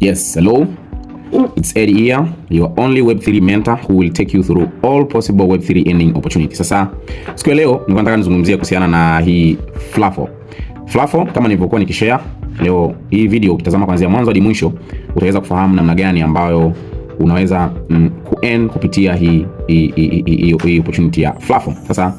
Yes, hello. It's Eddie here, your only Web3 mentor who will take you through all possible Web3 earning opportunities. Sasa, siku ya leo nilikuwa nataka nizungumzie kuhusiana na hii Flafo. Flafo kama nilivyokuwa nikishare, leo hii video ukitazama kuanzia mwanzo hadi mwisho utaweza kufahamu namna gani ambayo unaweza ku-earn kupitia hii opportunity ya Flafo. Sasa,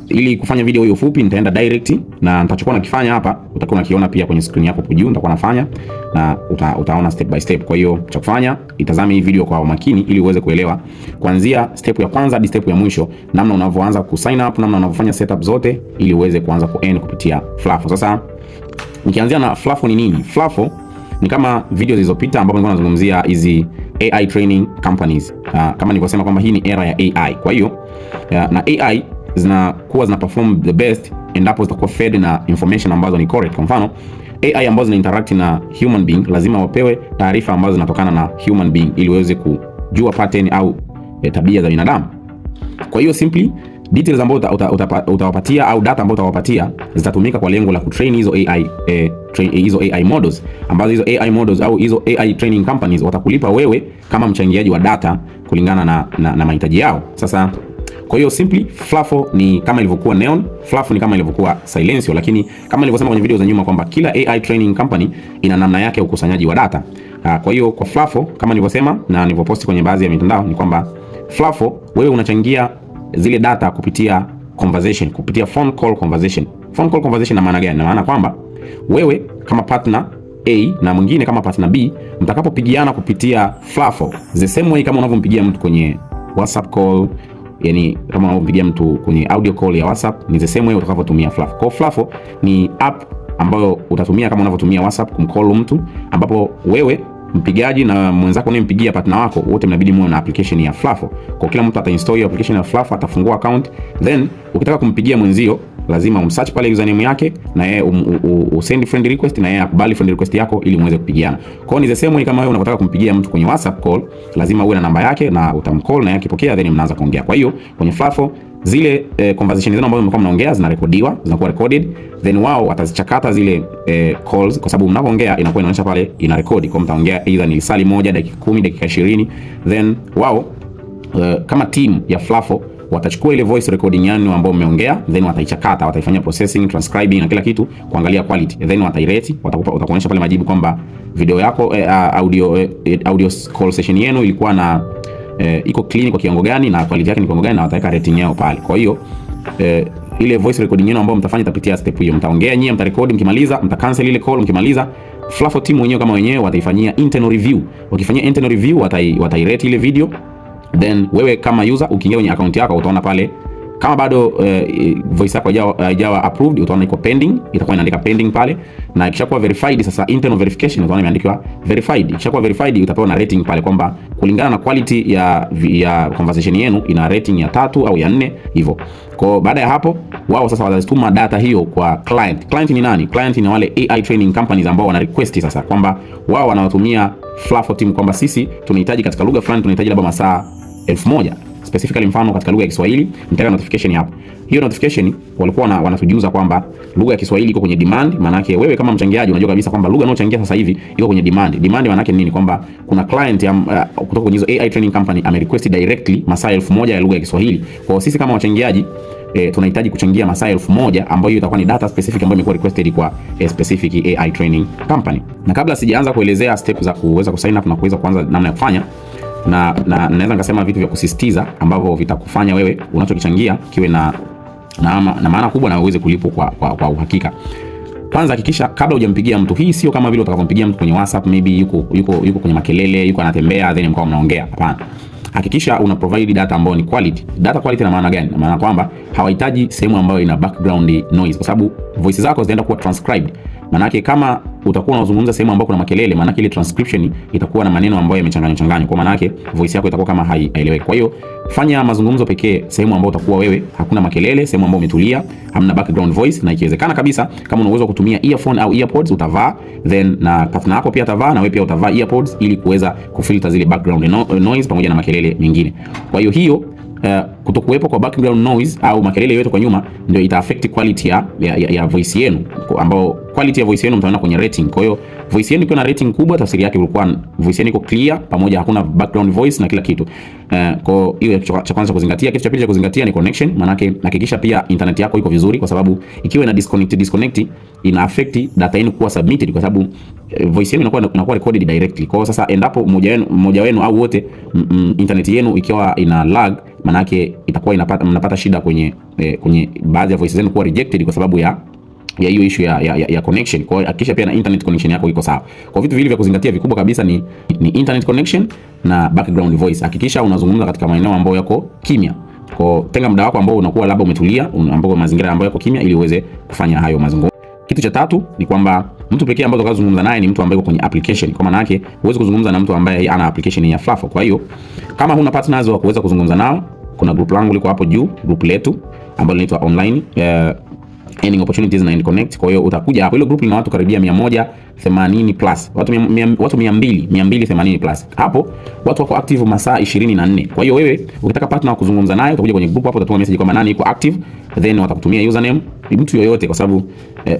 ili kufanya video hiyo fupi nitaenda direct na nitachokuwa nakifanya hapa utakuwa unakiona pia kwenye screen yako hapo juu, nitakuwa nafanya na utaona step by step. Kwa hiyo cha kufanya, itazame hii video kwa makini ili uweze kuelewa kuanzia step ya kwanza hadi step ya mwisho, namna unavyoanza ku sign up, namna unavyofanya setup zote ili uweze kuanza ku earn kupitia Flafo. Sasa nikianzia na Flafo ni nini? Flafo ni kama video zilizopita ambapo nilikuwa nazungumzia hizi AI training companies. Kama nilivyosema kwamba hii ni era ya AI. Kwa hiyo na AI zina perform the best endapo zitakuwa fed na information ambazo ni correct. Kwa mfano, AI ambazo zina interact na human being lazima wapewe taarifa ambazo zinatokana na human being ili waweze kujua pattern au tabia za binadamu. Kwa hiyo simply details ambazo utawapatia au data ambazo utawapatia zitatumika kwa lengo la kutrain hizo AI models, ambazo hizo AI models au hizo AI training companies watakulipa wewe kama mchangiaji wa data kulingana na mahitaji yao. Sasa kwa hiyo simply Flafo ni kama ilivyokuwa Neon, Flafo ni kama ilivyokuwa Silencio, lakini kama nilivyosema kwenye video za nyuma kwamba kila AI training company ina namna yake ya ukusanyaji wa data. Kwa hiyo kwa Flafo kama nilivyosema na nilivyoposti kwenye baadhi ya mitandao ni kwamba Flafo wewe unachangia zile data kupitia conversation, kupitia phone call conversation. Phone call conversation na maana gani? Na maana kwamba wewe kama partner A na mwingine kama partner B mtakapopigiana kupitia Flafo the same way kama unavyompigia mtu kwenye WhatsApp call, yani kama unampigia mtu kwenye audio call ya WhatsApp, ni the same way utakavyotumia Flafo. Kwa Flafo ni app ambayo utatumia kama unavyotumia WhatsApp kumcall mtu, ambapo wewe mpigaji na mwenzako unayempigia partner wako wote mnabidi muwe na application ya Flafo. Kwa kila mtu atainstall hiyo application ya Flafo, atafungua account, then ukitaka kumpigia mwenzio lazima umsearch pale username yake na yeye usend friend request na yeye akubali friend request yako ili muweze kupigiana. Kwa hiyo ni the same way kama wewe unataka kumpigia mtu kwenye WhatsApp call, lazima uwe na namba yake na utamcall na yeye akipokea then mnaanza kuongea. Kwa hiyo kwenye Flafo zile conversation zenu ambazo mlikuwa mnaongea zinarekodiwa, zinakuwa recorded, then wao watazichakata zile calls, kwa sababu mnapoongea inakuwa inaonyesha pale ina record. Kwa mtaongea either ni saa moja, dakika 10, dakika 20, then wao kama team ya Flafo watachukua ile voice recording yenu ambayo umeongea, then wataichakata, wataifanyia processing, transcribing na kila kitu kuangalia quality, then watairate, watakuonyesha pale majibu kwamba video yako audio call session yenu ilikuwa na iko clean kwa kiwango gani na quality yake ni kiwango gani, na wataweka rating yao pale. Kwa hiyo ile voice recording yenu ambayo mtafanya itapitia step hiyo, mtaongea nyie, mtarecord, mkimaliza mtacancel ile call, mkimaliza Flafo team wenyewe kama wenyewe wataifanyia internal review. Wakifanyia internal review watairate ile video, then wewe kama user ukiingia kwenye account yako utaona pale kama bado voice yako haijawa approved, utaona iko pending, itakuwa inaandika pending pale, na ikishakuwa verified sasa internal verification utaona imeandikwa verified. Ikishakuwa verified utapewa na rating pale kwamba kulingana na quality ya conversation yenu ina rating ya 3 au ya 4 hivyo. Kwa baada ya hapo wao sasa watazituma data hiyo kwa client. Client ni nani? Client ni wale AI training companies ambao wana request sasa kwamba wao wanawatumia Flafo team kwamba sisi tunahitaji katika lugha fulani, tunahitaji labda masaa 1000 specifically, mfano katika lugha ya Kiswahili, nitaka notification hapo. Hiyo notification walikuwa wanatujuza kwamba lugha ya Kiswahili iko kwenye demand. Maana yake wewe kama mchangiaji unajua kabisa kwamba lugha unayochangia sasa hivi iko kwenye demand. Demand maana yake nini? Kwamba kuna client kutoka kwenye hizo AI training company amerequest directly masaa 1000 ya lugha ya Kiswahili. Kwa hiyo sisi kama wachangiaji tunahitaji kuchangia masaa 1000 ambayo itakuwa ni data specific ambayo imekuwa requested kwa specific AI training company. Na kabla sijaanza kuelezea step za kuweza kusign up na kuweza kuanza namna ya kufanya, na naweza nikasema vitu vya kusisitiza ambavyo vitakufanya wewe unachokichangia kiwe na maana kubwa na uweze kulipwa kwa uhakika. Kwanza hakikisha kabla hujampigia mtu, hii sio kama vile utakapompigia mtu kwenye WhatsApp maybe yuko kwenye makelele, yuko anatembea then mkao mnaongea. Hapana. Hakikisha una provide data ambayo ni quality. Data quality na maana gani? Na maana kwamba hawahitaji sehemu ambayo ina background noise, kwa sababu voice zako zitaenda kuwa transcribed. Maana yake kama utakuwa unazungumza sehemu ambayo kuna makelele, maana yake ile transcription itakuwa na maneno ambayo yamechanganywa. Kwa maana yake voice yako itakuwa kama haieleweki. Kwa hiyo fanya mazungumzo pekee sehemu ambayo utakuwa wewe hakuna makelele, sehemu ambayo umetulia, hamna background voice, na ikiwezekana kabisa kama una uwezo kutumia earphone au earpods utavaa, then na partner yako pia atavaa na wewe pia utavaa earpods ili kuweza kufilter zile background noise pamoja na makelele mengine. Kwa hiyo kutokuwepo kwa background noise au makelele yote kwa nyuma ndio ita affect quality ya voice yenu, ambao quality ya voice yenu mtaona kwenye rating. Kwa hiyo voice yenu ikiwa na rating kubwa, tafsiri yake ilikuwa voice yenu iko clear, pamoja hakuna background voice na kila kitu. Kwa hiyo cha kwanza kuzingatia. Kitu cha pili cha kuzingatia ni connection, maana yake hakikisha pia internet yako iko vizuri, kwa sababu ikiwa ina disconnect ina affect data yenu kuwa submitted, kwa sababu voice yenu inakuwa recorded directly. Kwa hiyo sasa endapo mmoja wenu au wote internet yenu ikiwa ina lag, maana yake itakuwa mnapata shida kwenye baadhi ya voices zenu kuwa rejected kwa sababu ya hiyo issue ya connection. Kwa hiyo hakikisha pia na internet connection yako iko sawa. Kwa vitu vile vya kuzingatia vikubwa kabisa ni internet connection na background voice. Hakikisha unazungumza katika maeneo ambayo yako kimya. Kwa tenga muda wako ambao unakuwa labda umetulia, ambao mazingira ambayo yako kimya, ili uweze kufanya hayo mazungumzo. Kitu cha tatu ni kwamba mtu pekee ambaye utakazungumza naye ni mtu ambaye yuko kwenye application. Kwa maana yake huwezi kuzungumza na mtu ambaye ana application ya Fluffo. Kwa hiyo kama huna partners wa kuweza kuzungumza nao, kuna group langu liko hapo juu, group letu ambalo linaitwa online earning opportunities na Connect. Kwa hiyo utakuja hapo, ile group lina watu karibia 180 plus, watu 280 plus. Hapo watu wako active masaa 24. Kwa hiyo wewe ukitaka partner wa kuzungumza naye, utakuja kwenye group hapo, utatuma message kwamba nani yuko active, then watakutumia username, mtu yoyote, kwa sababu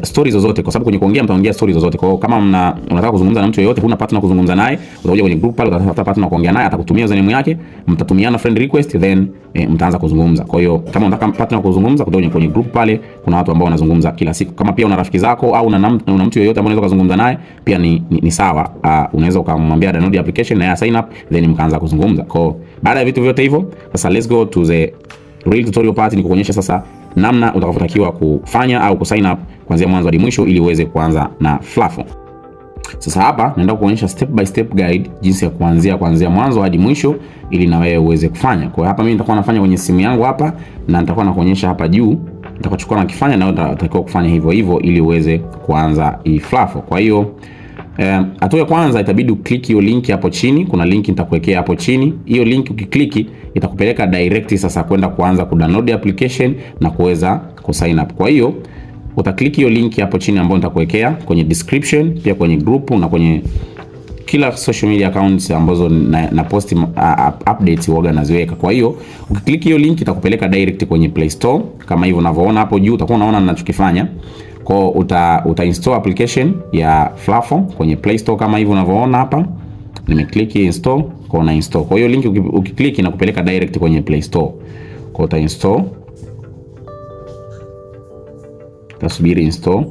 stories zozote, kwa sababu kwenye kuongea mtaongea stories zozote. Kwa hiyo kama unataka kuzungumza na mtu yoyote, huna partner kuzungumza naye, utakuja kwenye group pale, utatafuta partner kuongea naye, atakutumia username yake, mtatumiana friend request, then mtaanza kuzungumza. Kwa hiyo kama unataka partner kuzungumza, kutoka kwenye group pale kuna watu ambao wanazungumza kila siku. Kama pia una rafiki zako au una mtu yoyote ambaye unaweza kuzungumza naye, pia ni sawa. Unaweza ukamwambia download application na ya sign up, then mkaanza kuzungumza. Kwa baada ya vitu vyote hivyo, sasa let's go to the real tutorial part, ni kukuonyesha sasa namna utakavyotakiwa kufanya au kusign up kuanzia mwanzo hadi mwisho ili uweze kuanza na Fluffo. Sasa hapa naenda kuonyesha step by step guide jinsi ya kuanzia mwanzo hadi mwisho ili na wewe uweze kufanya. Kwa hapa mimi nitakuwa nafanya kwenye simu yangu hapa, na nitakuwa nakuonyesha hapa juu nitakachokuwa nakifanya, na wewe utatakiwa kufanya hivyo hivyo ili uweze kuanza hii Fluffo. Kwa hiyo hatua ya kwanza itabidi uklik hiyo link hapo chini. Kuna link nitakuwekea hapo chini. Hiyo link ukikliki itakupeleka direct sasa kwenda kuanza kudownload application na kuweza kusign up. Kwa hiyo utaklik hiyo link hapo chini ambayo nitakuwekea kwenye description, pia kwenye group na kwenye kila social media accounts ambazo na post updates huaga naziweka. Kwa hiyo ukiklik hiyo link itakupeleka direct kwenye Play Store kama hivyo unavyoona hapo juu. Utakuwa unaona ninachokifanya. Kwa uta install application ya Fluffo kwenye Play Store kama hivyo unavyoona hapa. Nimeclick install, kwa una install. Kwa hiyo link ukiklik inakupeleka direct kwenye Play Store. Kwa uta install. Tasubiri install.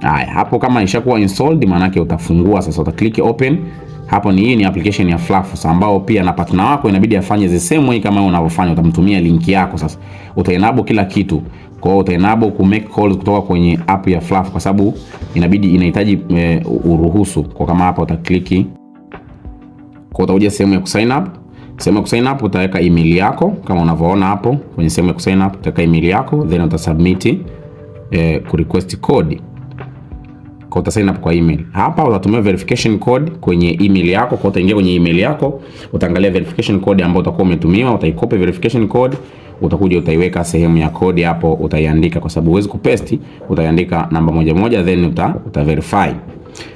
Haya, hapo kama ishakuwa installed, maana yake utafungua sasa, utaklik open. Hapo hii ni application ya Fluffo ambao pia na partner wako inabidi afanye the same way kama unavyofanya. Utamtumia link yako sasa. Utaenable kila kitu. Kwa hiyo utaenable ku make calls kutoka kwenye app ya Fluffo kwa sababu inahitaji uruhusu. Kwa kama hapa utaklik. Kwa utakuja sehemu ya kusign up. Sehemu ya kusign up utaweka email yako kama unavyoona hapo kwenye sehemu ya kusign up, utaweka email yako, then utasubmit ku request code. Kwa utasign up kwa email. Hapa utatumia verification code kwenye email yako. Kwa utaingia kwenye email yako, utaangalia verification code ambayo utakuwa umetumiwa, utaikopi verification code, utakuja utaiweka sehemu ya code hapo, utaiandika kwa sababu huwezi kupaste, utaiandika namba 11 then uta-verify.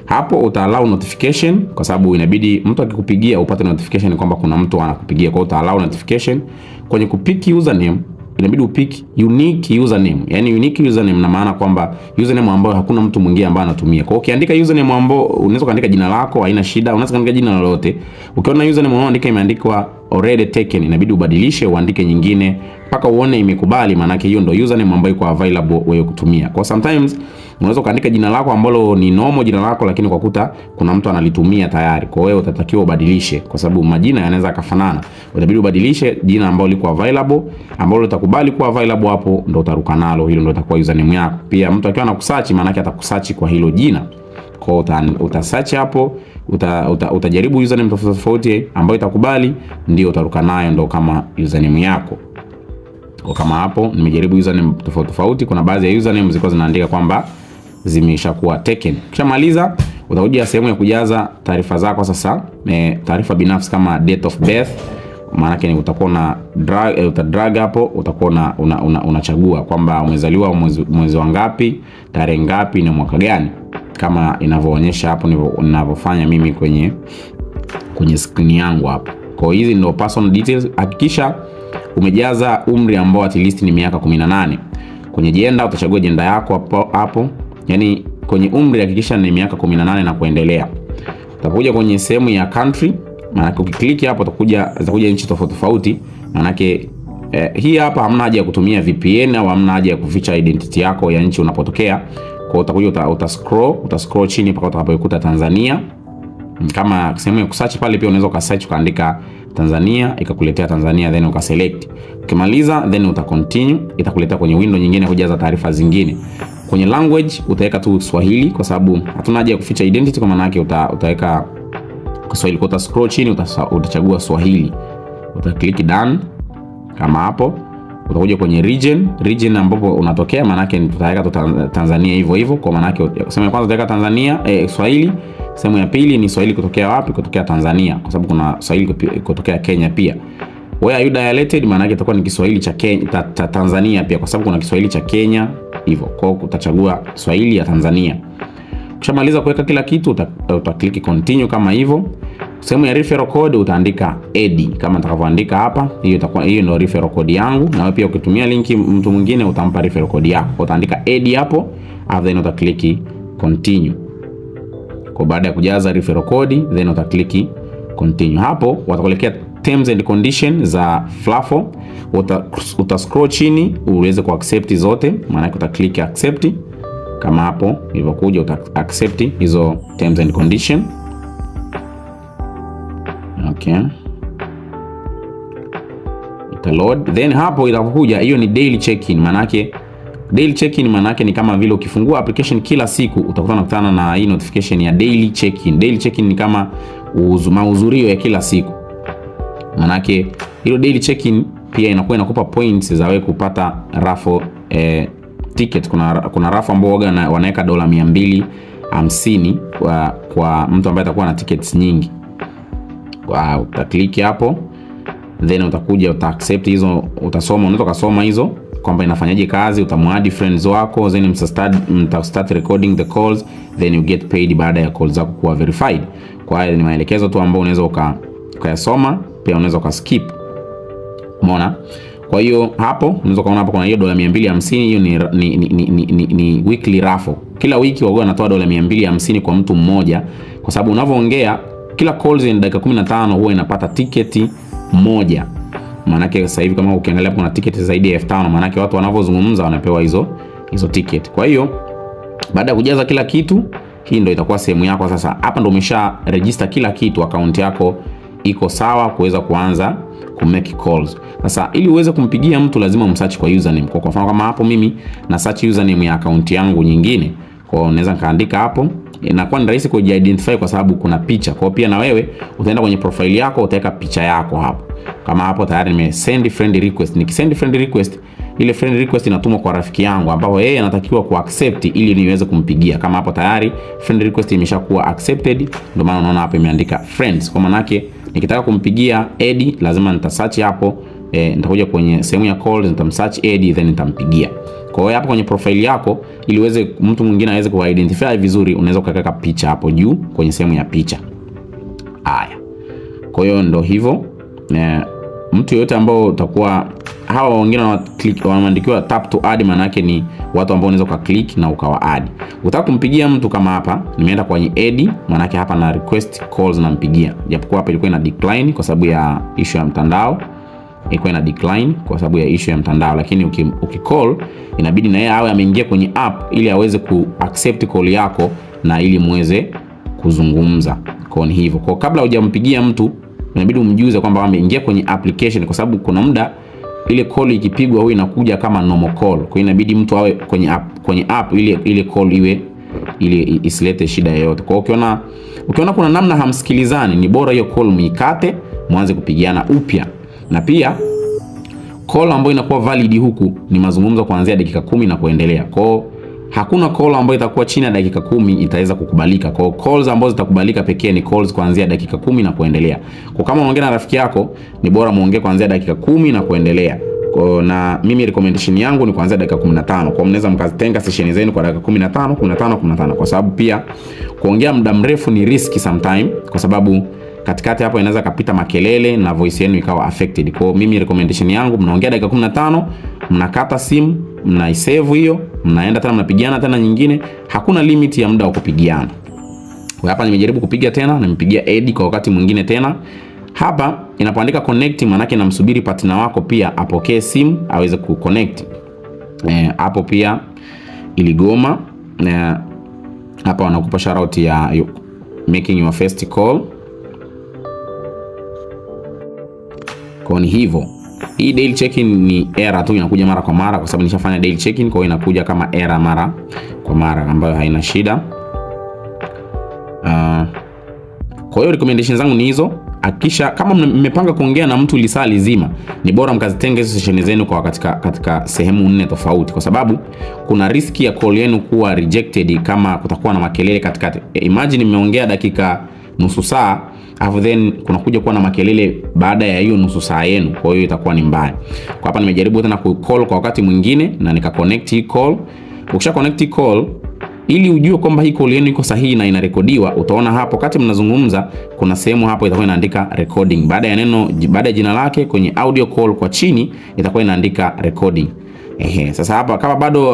Hapo uta-allow notification kwa sababu inabidi mtu akikupigia upate notification kwamba kuna mtu anakupigia. Kwa uta-allow notification. Kwenye kupick username inabidi upick unique username. Yani unique username na maana kwamba username ambayo hakuna mtu mwingine ambaye anatumia. Kwa hiyo ukiandika username ambayo unaweza kuandika jina lako, haina shida. Unaweza kuandika jina lolote. Ukiona username unaoandika imeandikwa already taken, inabidi ubadilishe uandike nyingine mpaka uone imekubali, maana yake hiyo ndio username ambayo iko available wewe kutumia. Kwa sometimes unaweza kuandika jina lako ambalo ni normal jina lako, lakini kwa kuta kuna mtu analitumia tayari. Kwa hiyo utatakiwa ubadilishe kwa sababu majina yanaweza kufanana. Utabidi ubadilishe jina ambalo liko available, ambalo litakubali kuwa available, hapo ndio utaruka nalo, hilo ndio itakuwa username yako. Pia mtu akiwa anakusearch maana yake atakusearch kwa hilo jina. Kwa utasearch hapo, utajaribu username tofauti ambayo itakubali, ndio utaruka nayo, ndio kama username yako. Kwa kama hapo nimejaribu username tofauti, kuna baadhi ya username zilikuwa zinaandika kwamba zimeshakuwa taken. Kisha maliza, utakuja sehemu ya kujaza taarifa zako sasa, taarifa binafsi kama date of birth. Maana yake ni utakuwa na drag hapo, utakuwa unachagua kwamba umezaliwa mwezi wa ngapi, tarehe ngapi na mwaka gani, kama inavyoonyesha hapo ninavyofanya mimi kwenye screen yangu hapo. Kwa hizi ndio personal details. Hakikisha umejaza umri ambao at least ni miaka 18. Kwenye gender utachagua gender yako hapo. Yaani kwenye umri hakikisha ni miaka 18 na kuendelea. Utakuja kwenye sehemu ya country, maana ukiklik hapo utakuja nchi tofauti tofauti. Maana hii hapa hamna haja ya kutumia VPN au hamna haja ya kuficha identity yako ya nchi unapotokea. Kwa utakuja utascroll chini mpaka utakapokuta Tanzania. Kama sehemu ya kusearch pale pia unaweza ukasearch ukaandika Tanzania ikakuletea Tanzania, then ukaselect. Ukimaliza then uta-continue, itakuletea kwenye window nyingine kujaza taarifa zingine. Kwenye language utaweka tu Swahili kwa sababu hatuna haja ya kuficha identity, kwa maana yake utaweka Kiswahili. Kwa uta scroll chini utachagua Swahili. Uta-click done kama hapo. Utakuja kwenye region ambapo unatokea, maana yake tutaweka tu Tanzania hivyo hivyo. Kwa maana yake sehemu ya kwanza utaweka Tanzania Swahili, sehemu ya pili ni Swahili kutokea wapi? Kutokea Tanzania, kwa sababu kuna Swahili kutokea Kenya pia. Where are you dialected? Maana yake itakuwa ni Kiswahili cha Kenya, Tanzania pia, kwa sababu kuna Kiswahili cha Kenya hivyo. Kwa hiyo utachagua Swahili ya Tanzania. Ukishamaliza kuweka kila kitu uta-click continue kama hivyo. Sehemu ya referral code utaandika ed kama nitakavyoandika hapa. Hiyo ndio referral code yangu, na wewe pia ukitumia linki mtu mwingine utampa referral code yako. Utaandika ed hapo, then uta-click continue. Kwa baada ya kujaza referral code then uta-click continue. Hapo watakuletea terms and conditions za Flafo. Uta-scroll chini uweze ku-accept zote, maana yake uta-click accept kama hapo ilivyokuja. Uta-accept hizo terms and conditions. Okay. Ita load. Then hapo itakuja hiyo ni daily check-in. Daily check-in maana yake ni kama vile ukifungua application kila siku utakutana na hii notification ya daily check-in. Daily check-in ni kama mahudhurio ya kila siku. Maana yake hiyo daily check-in pia inakupa points za wewe kupata raffle ticket. Kuna raffle ambao wanaweka $250 kwa mtu ambaye atakuwa na tickets nyingi. Uta-click hapo, then utakuja uta-accept hizo, unaweza kusoma hizo kwamba inafanyaje kazi. Utamwadi friends wako, then mta-start recording the calls, then you get paid baada ya calls zako kuwa verified. Kwa hiyo ni maelekezo tu ambayo unaweza ukayasoma, pia unaweza ukaskip. Umeona? Kwa hiyo hapo unaweza kuona hapo kuna hiyo $250. Hiyo ni weekly raffle. Kila wiki wao wanatoa $250 kwa mtu mmoja, kwa sababu unavyoongea kila calls ni dakika 15 huwa inapata tiketi moja. Maana yake sasa hivi kama ukiangalia kuna tiketi zaidi ya 5000, maana yake watu wanavyozungumza wanapewa hizo tiketi. Kwa hiyo baada ya kujaza kila kitu, hii ndio itakuwa sehemu yako sasa. Hapa ndio umesha register kila kitu, account yako iko sawa kuweza kuanza ku make calls. Sasa ili uweze kumpigia mtu lazima umsearch kwa username. Kwa mfano kama hapo mimi na search username ya account yangu nyingine, kwa hiyo unaweza kaandika hapo, inakuwa ni rahisi kujiidentify kwa sababu kuna picha. Kwa hiyo pia na wewe utaenda kwenye profile yako utaweka picha yako hapo. Kama hapo tayari nime send friend request. Nikisend friend request, ile friend request inatumwa kwa rafiki yangu ambapo yeye anatakiwa ku accept ili niweze kumpigia. Kama hapo tayari friend request imeshakuwa accepted, ndio maana unaona hapo imeandika friends. Kwa maana yake nikitaka kumpigia Eddie lazima nitasearch hapo, nitakuja kwenye sehemu ya calls, nitamsearch Eddie then nitampigia. Kwa hiyo hapo kwenye profile yako ili uweze mtu mwingine aweze ku-identify vizuri, unaweza ukaweka picha hapo juu kwenye sehemu ya picha. Haya. Kwa hiyo ndio hivyo. Mtu yote ambao utakuwa hawa wengine wanaandikiwa tap to add, maana yake ni watu ambao unaweza ukaklik na ukawa add. Utaka kumpigia mtu kama hapa, nimeenda kwenye add, maana yake hapa na request calls na mpigia. Japokuwa hapa ilikuwa ina decline kwa sababu ya issue ya mtandao. Ilikuwa ina decline kwa sababu ya issue ya mtandao, lakini ukicall inabidi na yeye awe ameingia kwenye app ili aweze ku-accept call yako na ili muweze kuzungumza. Kwa hivyo, kwa kabla hujampigia mtu inabidi umjuze kwamba ameingia kwenye application, kwa sababu kuna muda ile call ikipigwa huwa inakuja kama normal call. Kwa hiyo inabidi mtu awe kwenye app ile call iwe ili isilete shida yoyote. Kwa hiyo ukiona kuna namna hamsikilizani, ni bora hiyo call muikate, muanze kupigiana upya. Na pia call ambayo inakuwa valid huku ni mazungumzo kuanzia dakika 10 na kuendelea. Kwa hiyo hakuna call ambayo itakuwa chini ya dakika 10 itaweza kukubalika. Kwa hiyo calls ambazo zitakubalika pekee ni calls kuanzia dakika 10 na kuendelea. Kwa kama unaongea na rafiki yako ni bora muongee kuanzia dakika 10 na kuendelea. Kwa na mimi recommendation yangu ni kuanzia dakika 15. Kwa mnaweza mkazitenga session zenu kwa dakika 15 kwa sababu pia kuongea muda mrefu ni risky sometime, kwa sababu katikati hapo inaweza kapita makelele na voice yenu ikawa affected. Kwa mimi recommendation yangu, mnaongea dakika 15, mnakata simu, mnaisave hiyo, mnaenda tena mnapigiana tena nyingine, hakuna limit ya muda wa kupigiana. Kwa hapa nimejaribu kupiga tena, nimpigia Eddie kwa wakati mwingine tena. Hapa inapoandika connect, maana yake namsubiri partner wako pia apokee simu aweze kuconnect. Hapo pia iligoma. Hapa wanakupa shout out ya making your first call. Kwa ni hivyo, hii daily check-in ni error tu, inakuja mara kwa mara kwa sababu nishafanya daily check-in, kwa hiyo inakuja kama error mara kwa mara ambayo haina shida. Kwa hiyo recommendation zangu ni hizo. Hakikisha kama mmepanga kuongea na mtu lisaa lizima, ni bora mkazitenge hizo session zenu kwa katika sehemu 4 tofauti, kwa sababu kuna riski ya call yenu kuwa rejected kama kutakuwa na makelele katikati. Imagine mmeongea dakika nusu saa, alafu then kunakuja kuwa na makelele baada ya hiyo nusu saa yenu, kwa hiyo itakuwa ni mbaya. Kwa hapa nimejaribu tena ku call kwa wakati mwingine na nika connect hii call. Ukisha connect hii call, ili ujue kwamba hii call yenu iko sahihi na inarekodiwa, utaona hapo wakati mnazungumza kuna sehemu hapo itakuwa inaandika recording. Baada ya jina lake kwenye audio call kwa chini itakuwa inaandika recording. Sasa hapa kama bado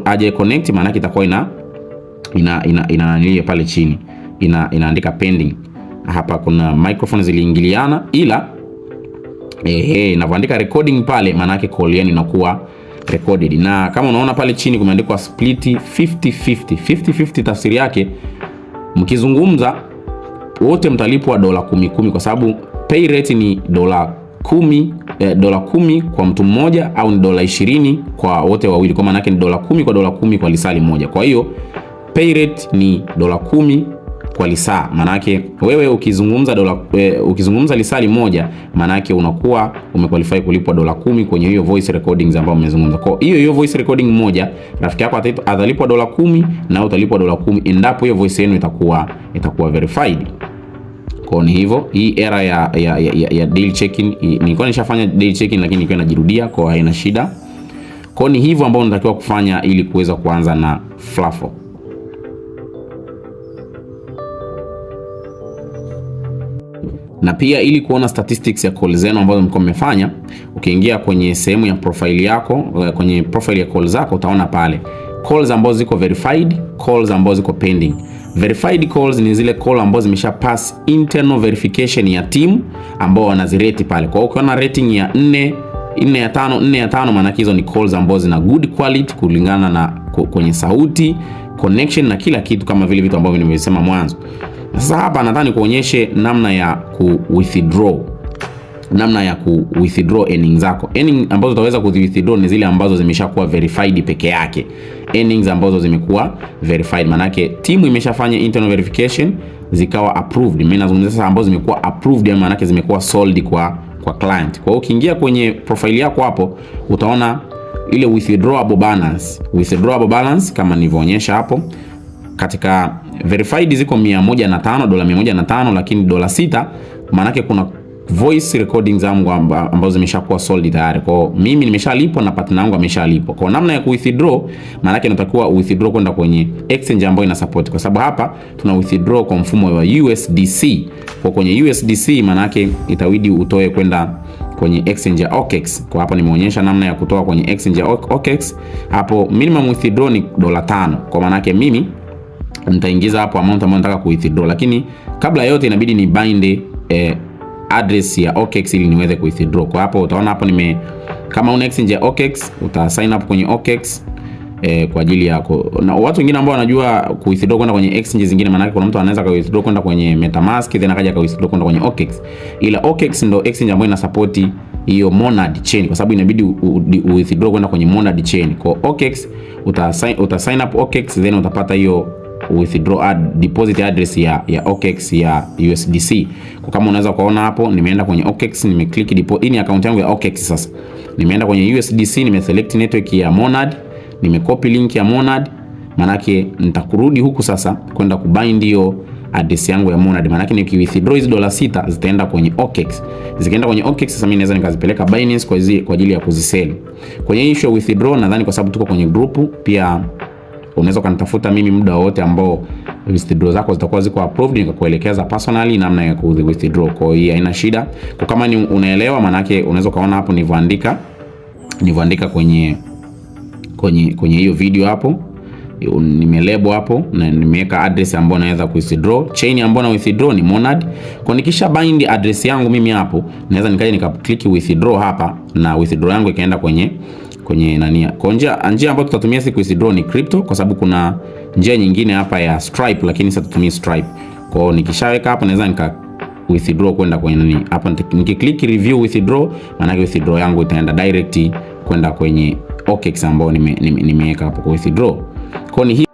haja connect, maana yake itakuwa ina pale chini inaandika pending. Hapa kuna microphone ziliingiliana, ila inapoandika recording pale, maana yake call yenu inakuwa recorded. Na kama unaona pale chini kumeandikwa split 50-50. 50-50 tafsiri yake, mkizungumza wote mtalipwa $10 kwa sababu pay rate ni $10 kwa mtu mmoja, au ni $20 kwa wote wawili. Kwa maana yake ni $10 kwa $10 kwa lisali moja. Kwa hiyo pay rate ni $10 kwa lisaa. Maana yake wewe ukizungumza lisali moja, maana yake unakuwa umequalify kulipwa $10 kwenye hiyo voice recordings ambayo umezungumza. Kwa hiyo voice recording moja, rafiki yako atalipwa $10 na utalipwa $10 endapo hiyo voice yenu itakuwa verified. Kwa ni hivyo, hii era ya daily check-in, nilikuwa nishafanya daily check-in lakini ilikuwa inajirudia, kwa haina shida. Kwa ni hivyo ambao unatakiwa kufanya ili kuweza kuanza na Flafo. Na pia ili kuona statistics ya call zenu ambazo mko mmefanya, ukiingia kwenye sehemu ya profile yako, kwenye profile ya call zako, utaona pale calls ambazo ziko verified, calls ambazo ziko pending. Verified calls ni zile call ambazo zimesha pass internal verification ya team ambao wanazirate pale. Kwa hiyo ukiona rating ya 4 ya 5, maana hizo ni calls ambazo zina good quality kulingana na kwenye sauti, connection na kila kitu, kama vile vitu ambavyo nimesema mwanzo. Sasa hapa nadhani kuonyeshe namna ya withdraw earnings zako. Earnings ambazo utaweza withdraw ni zile ambazo zimeshakuwa verified peke yake. Earnings ambazo zimekuwa verified, maana yake timu imeshafanya internal verification zikawa approved. Mimi nazungumzia sasa ambazo zimekuwa approved, maana yake zimekuwa sold kwa client. Kwa hiyo ukiingia kwenye profile yako hapo, utaona ile withdrawable balance kama nilivyoonyesha hapo. Katika verified ziko $105, lakini $6, maana yake kuna voice recordings zangu ambazo zimeshakuwa sold tayari. Kwa mimi nimeshalipwa na partner wangu ameshalipwa. Kwa namna ya withdraw, maana yake natakiwa withdraw kwenda kwenye exchange ambayo ina support, kwa sababu hapa tuna withdraw kwa mfumo wa USDC. Kwa kwenye USDC, maana yake itabidi utoe kwenda kwenye exchange ya OKEX. Kwa hapa nimeonyesha namna ya kutoa kwenye exchange ya OKEX. Hapo minimum withdraw ni $5. Kwa maana yake mimi nitaingiza hapo amount ambayo nataka withdraw, lakini kabla yote inabidi ni bind address ya OKEX ili niweze withdraw. Kwa hapo utaona hapo kama una exchange ya OKEX, uta sign up kwenye OKEX kwa ajili yako. Na watu wengine ambao wanajua withdraw kwenda kwenye exchange zingine, maana kuna mtu anaweza withdraw kwenda kwenye MetaMask then akaja withdraw kwenda kwenye OKEX. Ila OKEX ndio exchange ambayo ina support hiyo Monad chain, kwa sababu inabidi withdraw kwenda kwenye Monad chain. Kwa OKEX uta sign up OKEX then utapata hiyo withdraw deposit address ya OKEX ya USDC. Kwa kama unaweza kuona hapo, nimeenda kwenye OKEX, nimeclick deposit. Hii ni account yangu ya OKEX. Sasa nimeenda kwenye USDC, nimeselect network ya Monad, nimecopy link ya Monad. Maana yake nitakurudi huku sasa kwenda kubind hiyo address yangu ya Monad. Maana yake nikiwithdraw hizo $6 zitaenda kwenye OKEX. Zikienda kwenye OKEX, sasa mimi naweza nikazipeleka Binance kwa ajili ya kuzisell. Kwenye issue ya withdraw, nadhani kwa sababu tuko kwenye group pia unaweza kanitafuta mimi muda wote ambao withdraw zako zitakuwa ziko approved, nikakuelekeza personally namna ya ku withdraw. Kwa hiyo haina shida. Kwa kama ni unaelewa, maana yake unaweza kaona hapo nilivyoandika kwenye hiyo video hapo, nimelebo hapo na nimeweka address ambayo naweza ku withdraw. Chain ambayo na withdraw ni Monad. Kwa nikisha bind address yangu mimi hapo, naweza nikaja nikaclick withdraw hapa na withdraw yangu ikaenda kwenye nania. Kwa njia ambayo tutatumia si withdraw ni crypto, kwa sababu kuna njia nyingine hapa ya Stripe, lakini sasa tutumie Stripe. Kwa hiyo nikishaweka hapo naweza nika withdraw kwenda kwenye nani. Hapa nikiclick review withdraw, maana yake withdraw yangu itaenda direct kwenda kwenye OKX ambayo nimeweka hapo kwa withdraw. Kwa ni